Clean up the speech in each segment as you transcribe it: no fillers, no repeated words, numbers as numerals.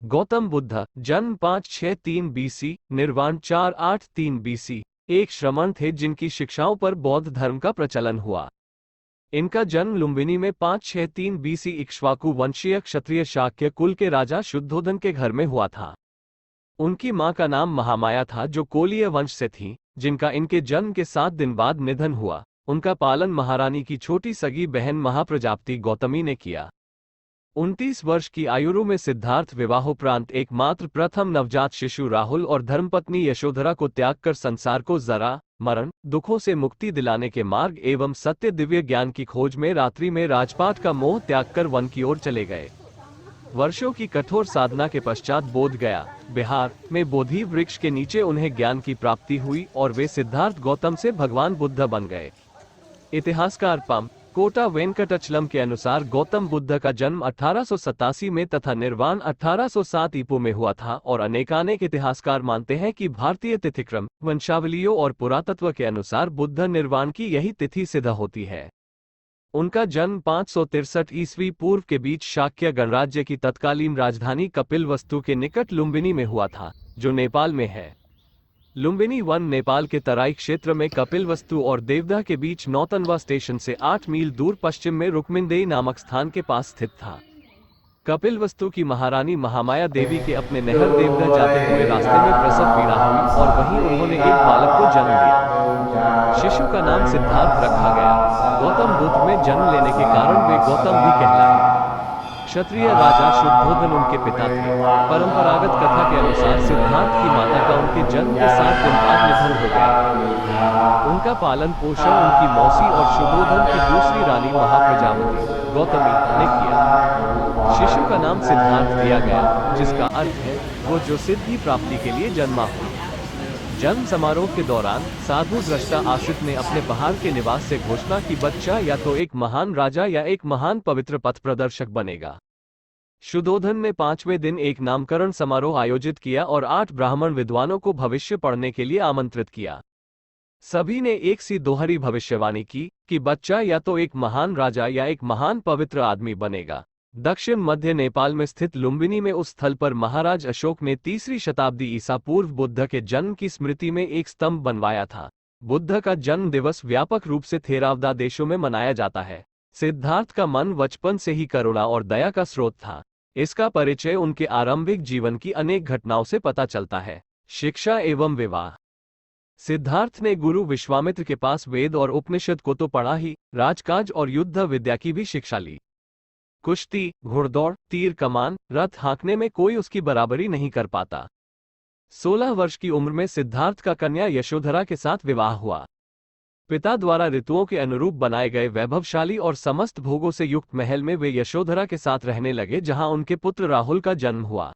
गौतम बुद्ध, जन्म 563 बीसी, निर्वाण 483 बीसी, एक श्रमण थे जिनकी शिक्षाओं पर बौद्ध धर्म का प्रचलन हुआ। इनका जन्म लुम्बिनी में 563 बीसी इक्ष्वाकु वंशीय क्षत्रिय शाक्य कुल के राजा शुद्धोधन के घर में हुआ था। उनकी मां का नाम महामाया था जो कोलीय वंश से थीं, जिनका इनके जन्म के 7 दिन बाद निधन हुआ। उनका पालन महारानी की छोटी सगी बहन महाप्रजापति गौतमी ने किया। 29 वर्ष की आयु में सिद्धार्थ विवाहोपरांत एकमात्र प्रथम नवजात शिशु राहुल और धर्मपत्नी यशोधरा को त्याग कर संसार को जरा, मरण, दुखों से मुक्ति दिलाने के मार्ग एवं सत्य दिव्य ज्ञान की खोज में रात्रि में राजपाट का मोह त्याग कर वन की ओर चले गए। वर्षों की कठोर साधना के पश्चात बोध गया, बिहार में बोधि वृक्ष के नीचे उन्हें ज्ञान की प्राप्ति हुई और वे सिद्धार्थ गौतम से भगवान बुद्ध बन गए। इतिहासकार पम कोटा वेंकटचलम के अनुसार गौतम बुद्ध का जन्म 1887 में तथा निर्वाण 1807 ईपू में हुआ था और अनेकानेक इतिहासकार मानते हैं कि भारतीय तिथिक्रम, वंशावलियों और पुरातत्व के अनुसार बुद्ध निर्वाण की यही तिथि सिद्ध होती है। उनका जन्म 563 ईस्वी पूर्व के बीच शाक्य गणराज्य की तत्कालीन राजधानी कपिलवस्तु के निकट लुम्बिनी में हुआ था, जो नेपाल में है। लुम्बिनी वन नेपाल के तराई क्षेत्र में कपिलवस्तु और देवदा के बीच नौतनवा स्टेशन से 8 मील दूर पश्चिम में रुक्मिनदेई नामक स्थान के पास स्थित था। कपिलवस्तु की महारानी महामाया देवी के अपने नहर देवदा जाते हुए रास्ते में प्रसव पीड़ा हुई और वहीं उन्होंने एक बालक को जन्म दिया। शिशु का नाम सिद्धार्थ रखा गया। गौतम बुद्ध में जन्म लेने के कारण वे गौतम भी कहलाए। क्षत्रिय राजा शुद्धोधन उनके पिता थे। परंपरागत कथा के अनुसार सिद्धार्थ की माता का उनके जन्म के 7 दिन बाद निधन हो गया। उनका पालन पोषण उनकी मौसी और शुद्धोधन की दूसरी रानी महाप्रजापति गौतमी ने किया। शिशु का नाम सिद्धार्थ दिया गया, जिसका अर्थ है वो जो सिद्धि प्राप्ति के लिए जन्मा हो। जन्म समारोह के दौरान साधु दृष्टा आश्रित ने अपने पहाड़ के निवास से घोषणा की बच्चा या तो एक महान राजा या एक महान पवित्र पथ प्रदर्शक बनेगा। शुद्धोधन ने 5वें दिन एक नामकरण समारोह आयोजित किया और 8 ब्राह्मण विद्वानों को भविष्य पढ़ने के लिए आमंत्रित किया। सभी ने एक सी दोहरी भविष्यवाणी की कि बच्चा या तो एक महान राजा या एक महान पवित्र आदमी बनेगा। दक्षिण मध्य नेपाल में स्थित लुम्बिनी में उस स्थल पर महाराज अशोक ने 3री शताब्दी ईसा पूर्व बुद्ध के जन्म की स्मृति में एक स्तंभ बनवाया था। बुद्ध का जन्म दिवस व्यापक रूप से थेरावदा देशों में मनाया जाता है। सिद्धार्थ का मन बचपन से ही करुणा और दया का स्रोत था। इसका परिचय उनके आरंभिक जीवन की अनेक घटनाओं से पता चलता है। शिक्षा एवं विवाह। सिद्धार्थ ने गुरु विश्वामित्र के पास वेद और उपनिषद को तो पढ़ा ही, राजकाज और युद्ध विद्या की भी शिक्षा ली। कुश्ती, घुड़दौड़, तीर कमान, रथ हाँकने में कोई उसकी बराबरी नहीं कर पाता। 16 वर्ष की उम्र में सिद्धार्थ का कन्या यशोधरा के साथ विवाह हुआ। पिता द्वारा ऋतुओं के अनुरूप बनाए गए वैभवशाली और समस्त भोगों से युक्त महल में वे यशोधरा के साथ रहने लगे, जहां उनके पुत्र राहुल का जन्म हुआ।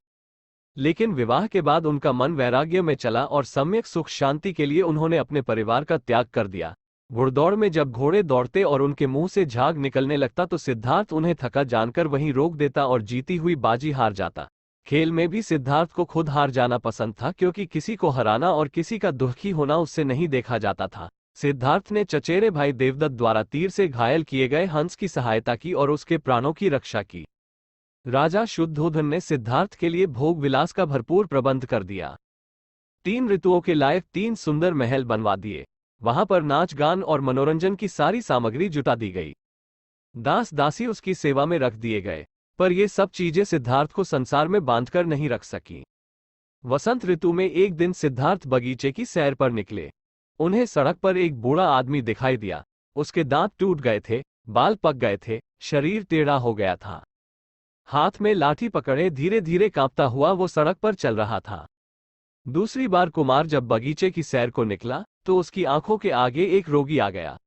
लेकिन विवाह के बाद उनका मन वैराग्य में चला और सम्यक सुख शांति के लिए उन्होंने अपने परिवार का त्याग कर दिया। घुड़दौड़ में जब घोड़े दौड़ते और उनके मुंह से झाग निकलने लगता तो सिद्धार्थ उन्हें थका जानकर वहीं रोक देता और जीती हुई बाजी हार जाता। खेल में भी सिद्धार्थ को खुद हार जाना पसंद था, क्योंकि किसी को हराना और किसी का दुखी होना उससे नहीं देखा जाता था। सिद्धार्थ ने चचेरे भाई देवदत्त द्वारा तीर से घायल किए गए हंस की सहायता की और उसके प्राणों की रक्षा की। राजा शुद्धोधन ने सिद्धार्थ के लिए भोग विलास का भरपूर प्रबंध कर दिया। 3 ऋतुओं के लायक 3 सुंदर महल बनवा दिए। वहां पर नाच गान और मनोरंजन की सारी सामग्री जुटा दी गई। दास दासी उसकी सेवा में रख दिए गए, पर ये सब चीजें सिद्धार्थ को संसार में बांधकर नहीं रख सकी। वसंत ऋतु में एक दिन सिद्धार्थ बगीचे की सैर पर निकले। उन्हें सड़क पर एक बूढ़ा आदमी दिखाई दिया। उसके दांत टूट गए थे, बाल पक गए थे, शरीर टेढ़ा हो गया था। हाथ में लाठी पकड़े धीरे धीरे कांपता हुआ वो सड़क पर चल रहा था। दूसरी बार कुमार जब बगीचे की सैर को निकला तो उसकी आंखों के आगे एक रोगी आ गया।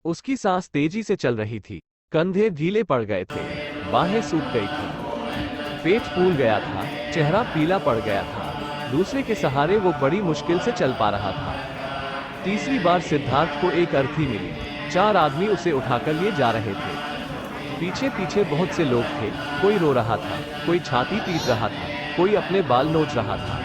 उसकी सांस तेजी से चल रही थी, कंधे ढीले पड़ गए थे, बाहें सूख गई थी, पेट फूल गया था, चेहरा पीला पड़ गया था। दूसरे के सहारे वो बड़ी मुश्किल से चल पा रहा था। तीसरी बार सिद्धार्थ को एक अर्थी मिली। 4 आदमी उसे उठाकर लिए जा रहे थे। पीछे पीछे बहुत से लोग थे। कोई रो रहा था, कोई छाती पीट रहा था, कोई अपने बाल नोच रहा था।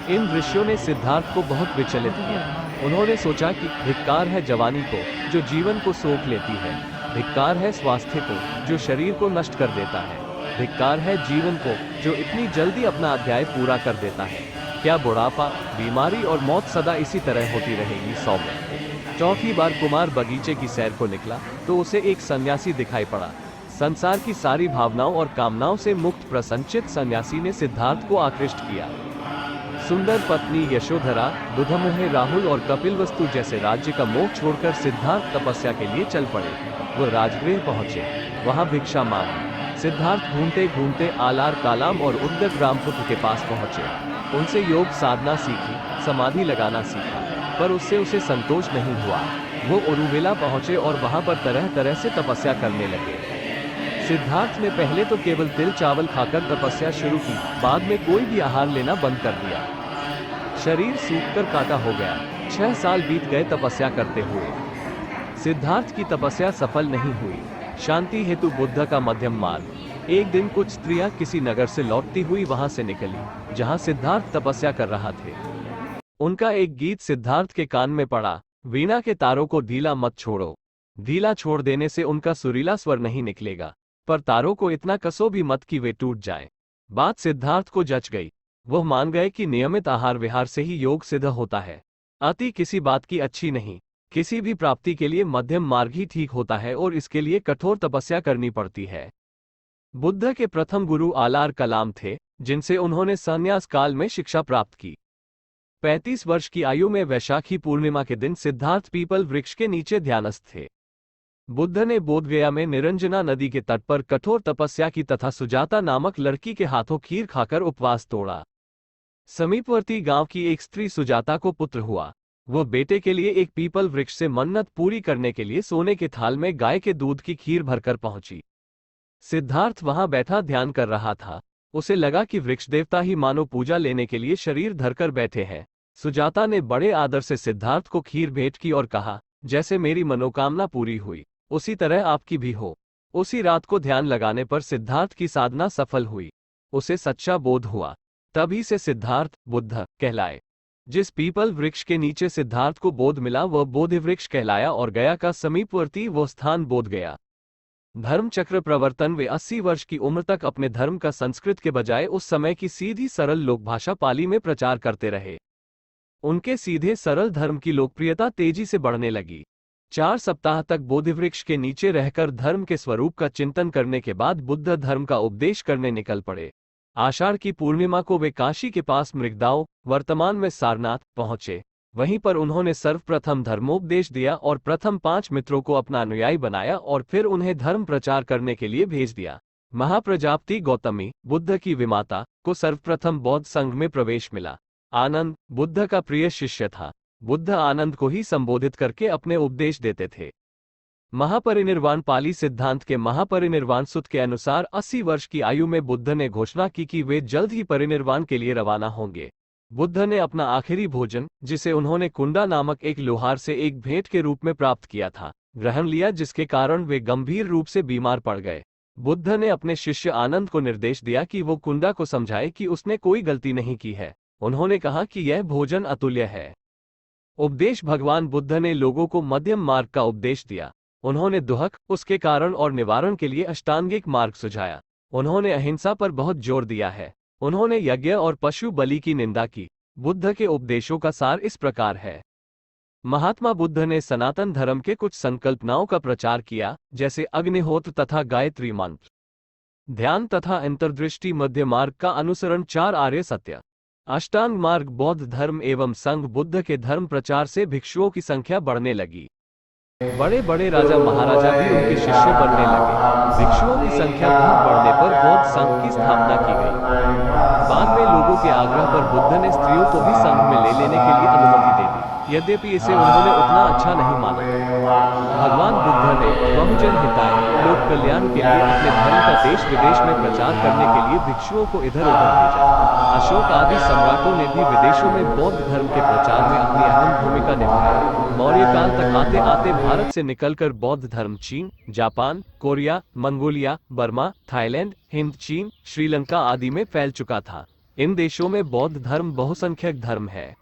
इन दृश्यों ने सिद्धार्थ को बहुत विचलित किया। उन्होंने सोचा कि धिक्कार है जवानी को जो जीवन को सोख लेती है, धिक्कार है स्वास्थ्य को जो शरीर को नष्ट कर देता है, धिक्कार है जीवन को जो इतनी जल्दी अपना अध्याय पूरा कर देता है। क्या बुढ़ापा, बीमारी और मौत सदा इसी तरह होती रहेगी? सौम्य चौथी बार कुमार बगीचे की सैर को निकला तो उसे एक सन्यासी दिखाई पड़ा। संसार की सारी भावनाओं और कामनाओं से मुक्त प्रसन्नचित सन्यासी ने सिद्धार्थ को आकृष्ट किया। सुंदर पत्नी यशोधरा, दुधमुहे राहुल और कपिलवस्तु जैसे राज्य का मोह छोड़कर सिद्धार्थ तपस्या के लिए चल पड़े। वो राजगृह पहुंचे, वहां भिक्षा मांगी। सिद्धार्थ घूमते घूमते आलार कालाम और उद्दक रामपुत्र के पास पहुंचे। उनसे योग साधना सीखी, समाधि लगाना सीखा, पर उससे उसे संतोष नहीं हुआ। वो उरुवेला पहुंचे और वहां पर तरह तरह से तपस्या करने लगे। सिद्धार्थ ने पहले तो केवल तिल चावल खाकर तपस्या शुरू की, बाद में कोई भी आहार लेना बंद कर दिया। शरीर सूखकर काटा हो गया। 6 साल बीत गए तपस्या करते हुए। सिद्धार्थ की तपस्या सफल नहीं हुई। शांति हेतु बुद्ध का मध्यम मार्ग। एक दिन कुछ स्त्रियां किसी नगर से लौटती हुई वहां से निकली जहां सिद्धार्थ तपस्या कर रहा थे। उनका एक गीत सिद्धार्थ के कान में पड़ा, वीणा के तारों को ढीला मत छोड़ो। ढीला छोड़ देने से उनका सुरीला स्वर नहीं निकलेगा, पर तारों को इतना कसो भी मत कि वे टूट जाए। बात सिद्धार्थ को जच गई। वह मान गए कि नियमित आहार विहार से ही योग सिद्ध होता है। अति किसी बात की अच्छी नहीं। किसी भी प्राप्ति के लिए मध्यम मार्ग ही ठीक होता है और इसके लिए कठोर तपस्या करनी पड़ती है। बुद्ध के प्रथम गुरु आलार कलाम थे, जिनसे उन्होंने संन्यास काल में शिक्षा प्राप्त की। 35 वर्ष की आयु में वैशाखी पूर्णिमा के दिन सिद्धार्थ पीपल वृक्ष के नीचे ध्यानस्थ थे। बुद्ध ने बोधगया में निरंजना नदी के तट पर कठोर तपस्या की तथा सुजाता नामक लड़की के हाथों खीर खाकर उपवास तोड़ा। समीपवर्ती गांव की एक स्त्री सुजाता को पुत्र हुआ। वह बेटे के लिए एक पीपल वृक्ष से मन्नत पूरी करने के लिए सोने के थाल में गाय के दूध की खीर भरकर पहुंची। सिद्धार्थ वहां बैठा ध्यान कर रहा था। उसे लगा कि वृक्ष देवता ही मानो पूजा लेने के लिए शरीर धरकर बैठे हैं। सुजाता ने बड़े आदर से सिद्धार्थ को खीर भेंट की और कहा, जैसे मेरी मनोकामना पूरी हुई उसी तरह आपकी भी हो। उसी रात को ध्यान लगाने पर सिद्धार्थ की साधना सफल हुई। उसे सच्चा बोध हुआ। तभी से सिद्धार्थ बुद्ध कहलाए। जिस पीपल वृक्ष के नीचे सिद्धार्थ को बोध मिला वह बोधि वृक्ष कहलाया और गया का समीपवर्ती वो स्थान बोध गया। धर्म चक्र प्रवर्तन। वे 80 वर्ष की उम्र तक अपने धर्म का संस्कृत के बजाय उस समय की सीधी सरल लोक भाषा पाली में प्रचार करते रहे। उनके सीधे सरल धर्म की लोकप्रियता तेजी से बढ़ने लगी। 4 सप्ताह तक बोधिवृक्ष के नीचे रहकर धर्म के स्वरूप का चिंतन करने के बाद बुद्ध धर्म का उपदेश करने निकल पड़े। आषाढ़ की पूर्णिमा को वे काशी के पास मृगदाव, वर्तमान में सारनाथ, पहुंचे। वहीं पर उन्होंने सर्वप्रथम धर्मोपदेश दिया और प्रथम 5 मित्रों को अपना अनुयायी बनाया और फिर उन्हें धर्म प्रचार करने के लिए भेज दिया। महाप्रजापति गौतमी, बुद्ध की विमाता, को सर्वप्रथम बौद्ध संघ में प्रवेश मिला। आनंद बुद्ध का प्रिय शिष्य था। बुद्ध आनंद को ही संबोधित करके अपने उपदेश देते थे। महापरिनिर्वाण। पाली सिद्धांत के महापरिनिर्वाण सूत्र के अनुसार 80 वर्ष की आयु में बुद्ध ने घोषणा की कि वे जल्द ही परिनिर्वाण के लिए रवाना होंगे। बुद्ध ने अपना आखिरी भोजन, जिसे उन्होंने कुंडा नामक एक लोहार से एक भेंट के रूप में प्राप्त किया था, ग्रहण लिया, जिसके कारण वे गंभीर रूप से बीमार पड़ गए। बुद्ध ने अपने शिष्य आनंद को निर्देश दिया कि वो कुंडा को समझाए कि उसने कोई गलती नहीं की है। उन्होंने कहा कि यह भोजन अतुल्य है। उपदेश। भगवान बुद्ध ने लोगों को मध्यम मार्ग का उपदेश दिया। उन्होंने दुहक, उसके कारण और निवारण के लिए अष्टांगिक मार्ग सुझाया। उन्होंने अहिंसा पर बहुत जोर दिया है। उन्होंने यज्ञ और पशु बलि की निंदा की। बुद्ध के उपदेशों का सार इस प्रकार है। महात्मा बुद्ध ने सनातन धर्म के कुछ संकल्पनाओं का प्रचार किया, जैसे अग्निहोत्र तथा गायत्री मंत्र, ध्यान तथा अंतर्दृष्टि। मध्य मार्ग का अनुसरण। 4 आर्य सत्य। अष्टांग मार्ग। बौद्ध धर्म एवं संघ। बुद्ध के धर्म प्रचार से भिक्षुओं की संख्या बढ़ने लगी। बड़े बड़े राजा महाराजा भी उनके शिष्य बनने लगे। भिक्षुओं की संख्या बहुत बढ़ने पर बौद्ध संघ की स्थापना की गई। बाद में लोगों के आग्रह पर बुद्ध ने स्त्रियों को भी संघ में ले लेने के लिए अनुमति दे दी, यद्यपि इसे उन्होंने उतना अच्छा नहीं माना। भगवान बुद्ध ने बहुजन हिताय, लोक कल्याण के लिए अपने धर्म का देश विदेश में प्रचार करने के लिए भिक्षुओं को इधर उधर भेजा। अशोक आदि सम्राटों ने भी विदेशों में बौद्ध धर्म के प्रचार में अपनी अहम भूमिका निभाई। मौर्य काल तक आते आते भारत से निकलकर बौद्ध धर्म चीन, Japan, Korea, Mongolia, Burma, Thailand, Hind, चीन, श्रीलंका आदि में फैल चुका था। इन देशों में बौद्ध धर्म बहुसंख्यक धर्म है।